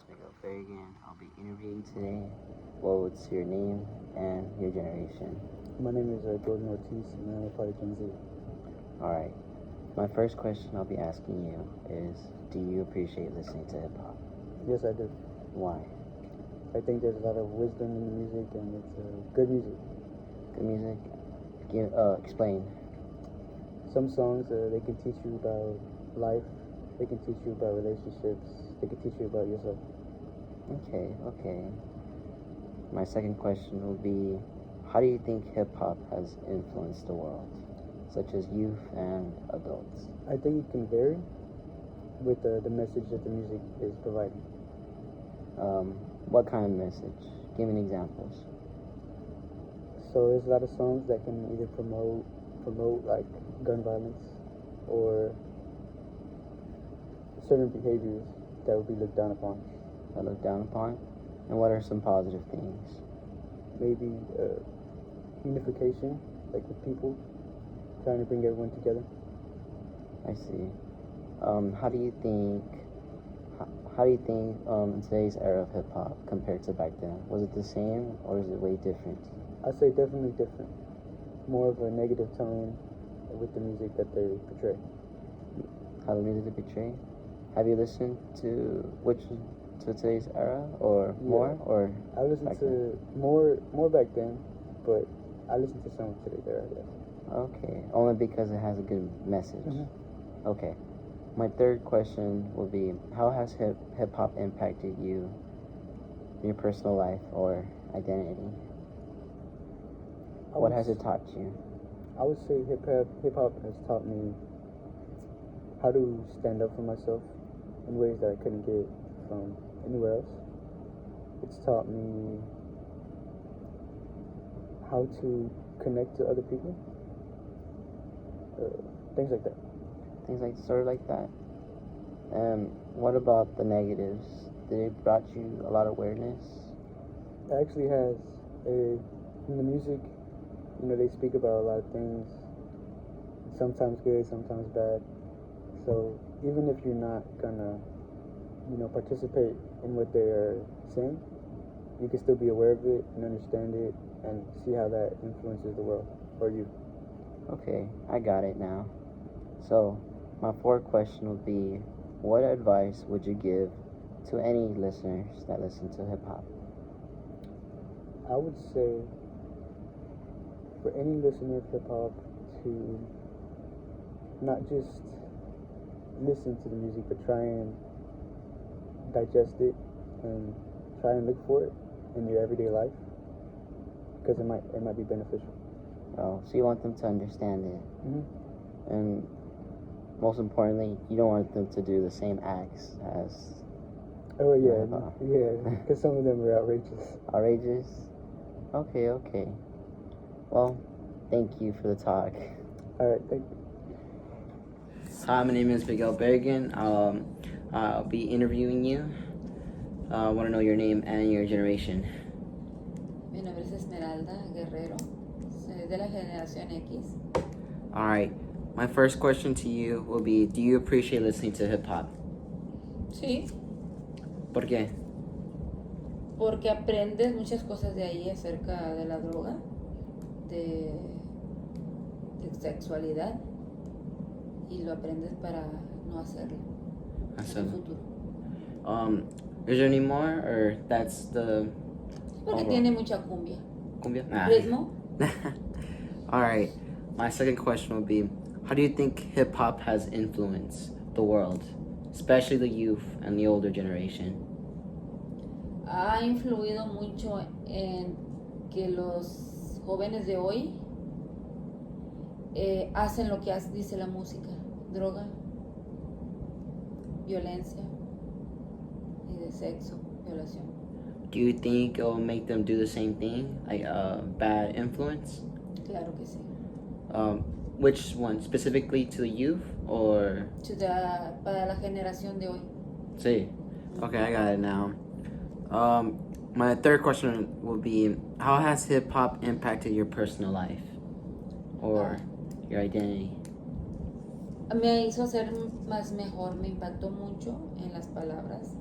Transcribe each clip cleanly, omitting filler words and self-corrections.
Jacinto Interview. I'll be interviewing today. What's your name and your generation? My name is Jordan Ortiz, and I'm a part of Gen Z. Alright. My first question I'll be asking you is, do you appreciate listening to hip hop? Yes, I do. Why? I think there's a lot of wisdom in the music, and it's good music. Good music? Explain. Some songs, they can teach you about life, they can teach you about relationships, they can teach you about yourself. Okay. My second question will be, how do you think hip hop has influenced the world, such as youth and adults? I think it can vary with the message that the music is providing. What kind of message? Give me examples. So there's a lot of songs that can either promote like gun violence or certain behaviors that would be looked down upon. And what are some positive things? Maybe unification, like with people, trying to bring everyone together. I see. How do you think in today's era of hip hop compared to back then? Was it the same or is it way different? I'd say definitely different. More of a negative tone with the music that they portray. How the music they portray? Have you listened to today's era or more or? I listened to more back then, but I listened to some of today's era. Yes. Okay, only because it has a good message. Mm-hmm. Okay. My third question will be, how has hip hop impacted you in your personal life or identity? What has it taught you? I would say hip hop has taught me how to stand up for myself in ways that I couldn't get from anywhere else. It's taught me how to connect to other people. Things like that. Sort of like that. What about the negatives? Did it brought you a lot of awareness? It actually has. In the music, they speak about a lot of things. Sometimes good, sometimes bad. So even if you're not gonna, participate in what they are saying, you can still be aware of it and understand it and see how that influences the world or you. Okay, I got it now. So, my fourth question would be, what advice would you give to any listeners that listen to hip hop? I would say for any listener of hip hop to not just listen to the music, but try and digest it and try and look for it in your everyday life, because it might be beneficial. Oh, so you want them to understand it. Mm-hmm. And most importantly, you don't want them to do the same acts as... Oh, yeah, because some of them are outrageous. Outrageous? Okay. Well, thank you for the talk. All right, thank you. Hi, my name is Miguel Bergen. I'll be interviewing you. I want to know your name and your generation. Mi nombre es Esmeralda Guerrero. Soy de la generación X. Alright, my first question to you will be, do you appreciate listening to hip hop? Sí. ¿Por qué? Porque aprendes muchas cosas de ahí acerca de la droga, de sexualidad, y lo aprendes para no hacerlo en el futuro. Is there any more, or that's the... Porque tiene mucha cumbia. Cumbia? Ritmo. Alright, my second question would be, how do you think hip hop has influenced the world, especially the youth and the older generation? Ha influido mucho en que los jóvenes de hoy hacen lo que dice la música: droga, violencia y de sexo, violación. Do you think it will make them do the same thing, like bad influence? Claro que sí. Which one, specifically to the youth or? Para la generación de hoy. Sí. Okay, I got it now. My third question will be, how has hip hop impacted your personal life or your identity? Me hizo ser más mejor, me impactó mucho en las palabras,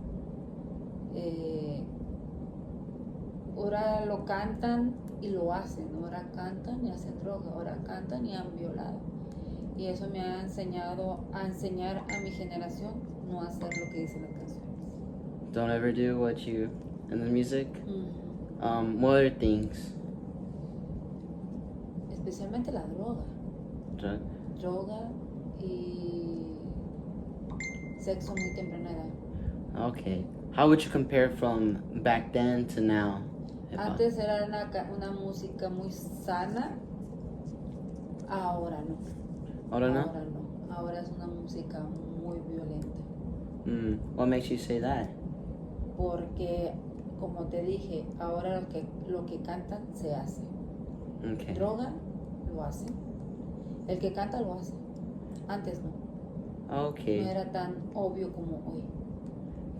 Ahora lo cantan y lo hacen, ahora cantan y hacen droga, ahora cantan y han violado. Y eso me ha enseñado a enseñar a mi generación no hacer lo que dicen las canciones. Don't ever do what you in the music. Mm. What other things? Especialmente la droga. Droga y sexo muy temprana edad. Okay. How would you compare from back then to now? Hip-hop? Antes era una música muy sana, ahora no. Ahora no? Ahora no. Ahora es una música muy violenta. What makes you say that? Porque, como te dije, ahora lo que cantan se hace. Okay. Droga lo hace. El que canta lo hace. Antes no. Okay. No era tan obvio como hoy.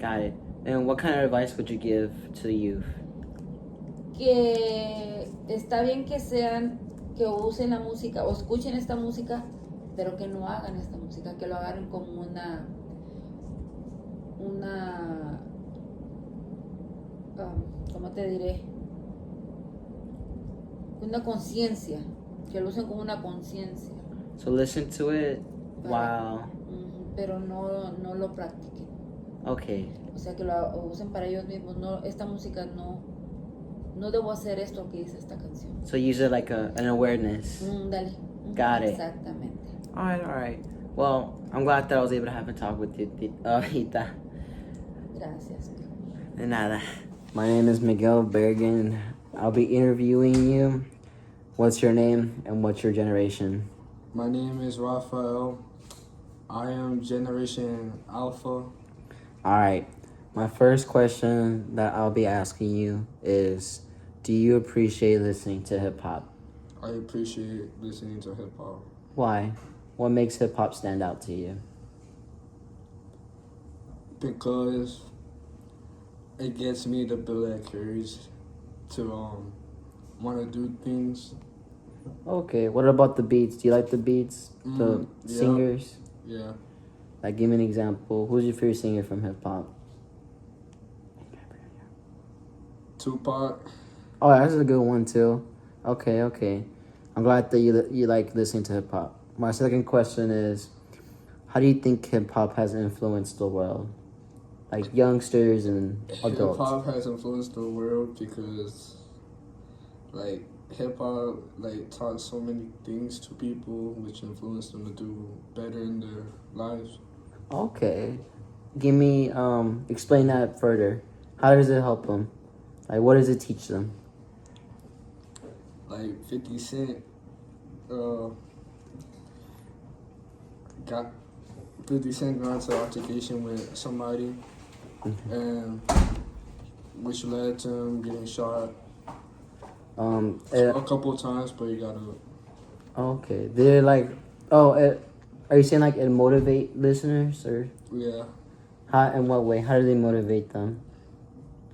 Got it. And what kind of advice would you give to the youth? Que está bien que usen la música o escuchen esta música, pero que no hagan esta música, que lo agarren como una ¿cómo te diré? Una conciencia, que lo usen como una conciencia. So listen to it. Wow. Pero no lo practiquen. Okay. O sea, que lo usen para ellos mismos. No, esta música no debo hacer esto que dice esta canción. So use it like an awareness. Dale. Got it. Exactamente. All right. Well, I'm glad that I was able to have a talk with you, Ita. Gracias. De nada. My name is Miguel Bergen. I'll be interviewing you. What's your name and what's your generation? My name is Rafael. I am Generation Alpha. All right. My first question that I'll be asking you is, do you appreciate listening to hip hop? I appreciate listening to hip hop Why? What makes hip hop stand out to you? because it gets me to build that courage to want to do things. Okay. What about the beats? Do you like the beats? The Yeah. singers? Yeah. Like, give me an example. Who's your favorite singer from hip hop? Tupac. Oh, that's a good one too. Okay. I'm glad that you like listening to hip hop. My second question is, how do you think hip hop has influenced the world, like youngsters and adults? Hip hop has influenced the world because, like, hip hop taught so many things to people, which influenced them to do better in their lives. Okay, give me explain that further. How does it help them? Like, what does it teach them? Like 50 Cent got into altercation with somebody, and which led to him getting shot a couple of times, but he got up. Okay, they're like, are you saying like it motivate listeners or? Yeah. How, in what way? How do they motivate them?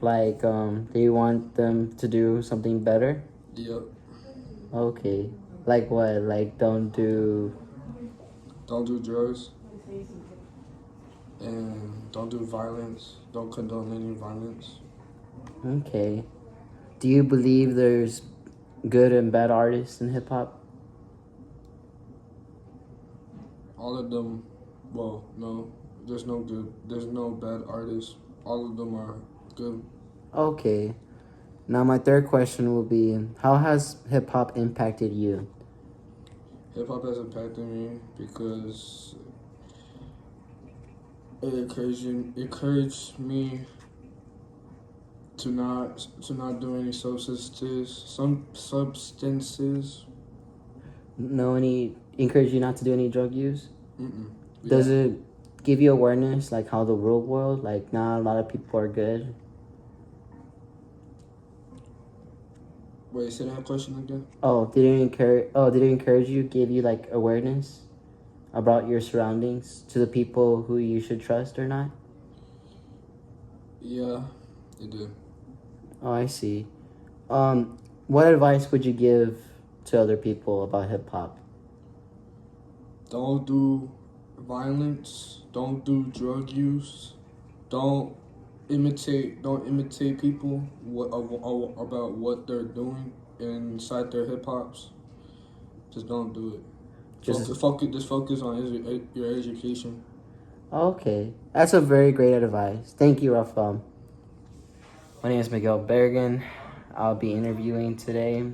Like, do you want them to do something better? Yep. Okay. Like what? Like don't do drugs, and don't do violence. Don't condone any violence. Okay. Do you believe there's good and bad artists in hip hop? All of them, well, no. There's no good. There's no bad artists. All of them are good. Okay. Now my third question will be, how has hip hop impacted you? Hip hop has impacted me because it encouraged me to not do any substances. No, any encourage you not to do any drug use? Mm-mm. Does it give you awareness, like how the real world, like not a lot of people are good? Wait, say that question again. Did it encourage you, give you like awareness about your surroundings to the people who you should trust or not? Yeah, it did. Oh, I see. What advice would you give to other people about hip hop? Don't do violence. Don't do drug use. Don't don't imitate people about what they're doing inside their hip hops. Just don't do it. Just focus on your education. Okay, that's a very great advice. Thank you, Rafael. My name is Miguel Bergen. I'll be interviewing today.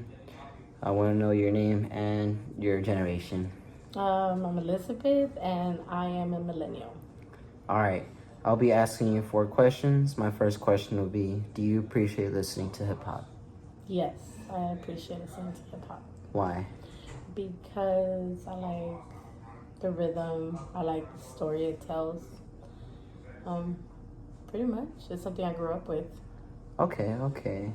I want to know your name and your generation. I'm Elizabeth, and I am a millennial. All right, I'll be asking you 4 questions. My first question will be, do you appreciate listening to hip hop? Yes, I appreciate listening to hip hop Why? because I like the rhythm. I like the story it tells. Pretty much, it's something I grew up with. Okay.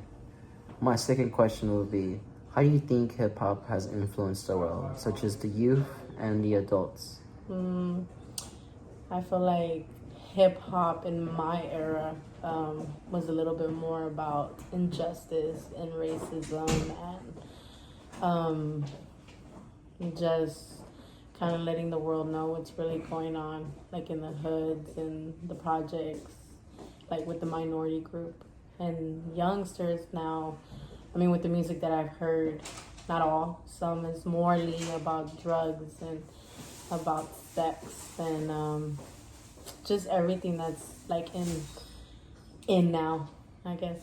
My second question will be, how do you think hip hop has influenced the world, such as the youth and the adults? I feel like hip hop in my era was a little bit more about injustice and racism and just kind of letting the world know what's really going on, like in the hoods and the projects, like with the minority group. And youngsters now, I mean, with the music that I've heard, not all, some is morely about drugs and about sex and just everything that's like in now, I guess.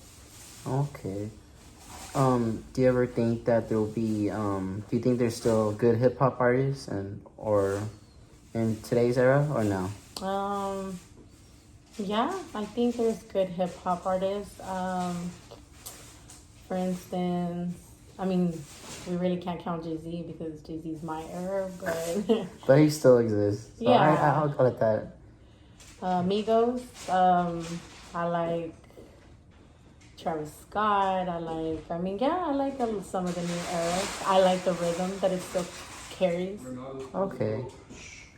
Okay. Do you ever think that there will be, do you think there's still good hip hop artists or in today's era or no? Yeah, I think there's good hip hop artists. For instance, I mean, we really can't count Jay-Z because Jay-Z's my era, but But he still exists. So yeah. I'll call it that. Migos. I like Travis Scott. I like some of the new eras. I like the rhythm that it still carries. Okay.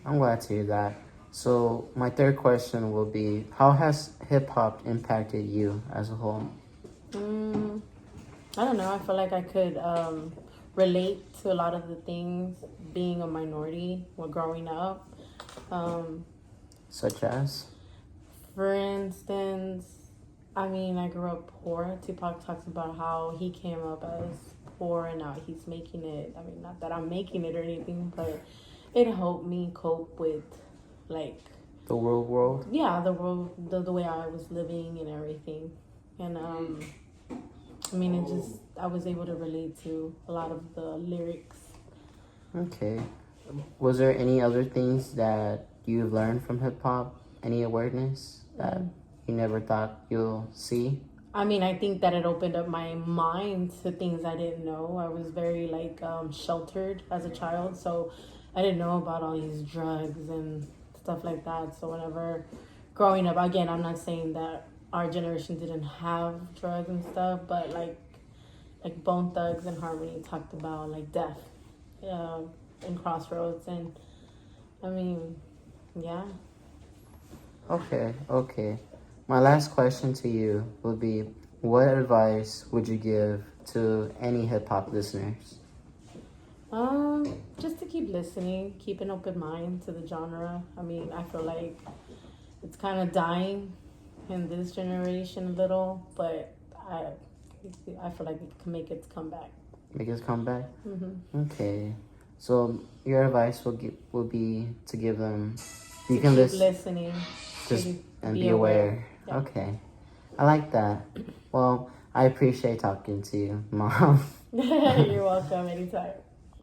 I'm glad to hear that. So my third question will be, how has hip hop impacted you as a whole? I don't know. I feel like I could relate to a lot of the things being a minority while growing up. Such as? For instance, I mean, I grew up poor. Tupac talks about how he came up as poor and now he's making it. I mean, not that I'm making it or anything, but it helped me cope with, like, The world? yeah, the world, the way I was living and everything. And, I mean, I was able to relate to a lot of the lyrics. Okay. Was there any other things that you've learned from hip hop? Any awareness that you never thought you'll see? I mean, I think that it opened up my mind to things I didn't know. I was very sheltered as a child, so I didn't know about all these drugs and stuff like that. So whenever growing up, again, I'm not saying that our generation didn't have drugs and stuff, but like Bone Thugs and Harmony talked about like death in Crossroads, and I mean, yeah. Okay. My last question to you would be, what advice would you give to any hip hop listeners? Just to keep listening, keep an open mind to the genre. I mean, I feel like it's kind of dying in this generation a little, but I feel like it can make its comeback. Make its comeback? Mm-hmm. Okay. So your advice will be to give them, you to can keep listening. just and be be aware. Yeah. Okay. I like that. Well, I appreciate talking to you, Mom. You're welcome anytime.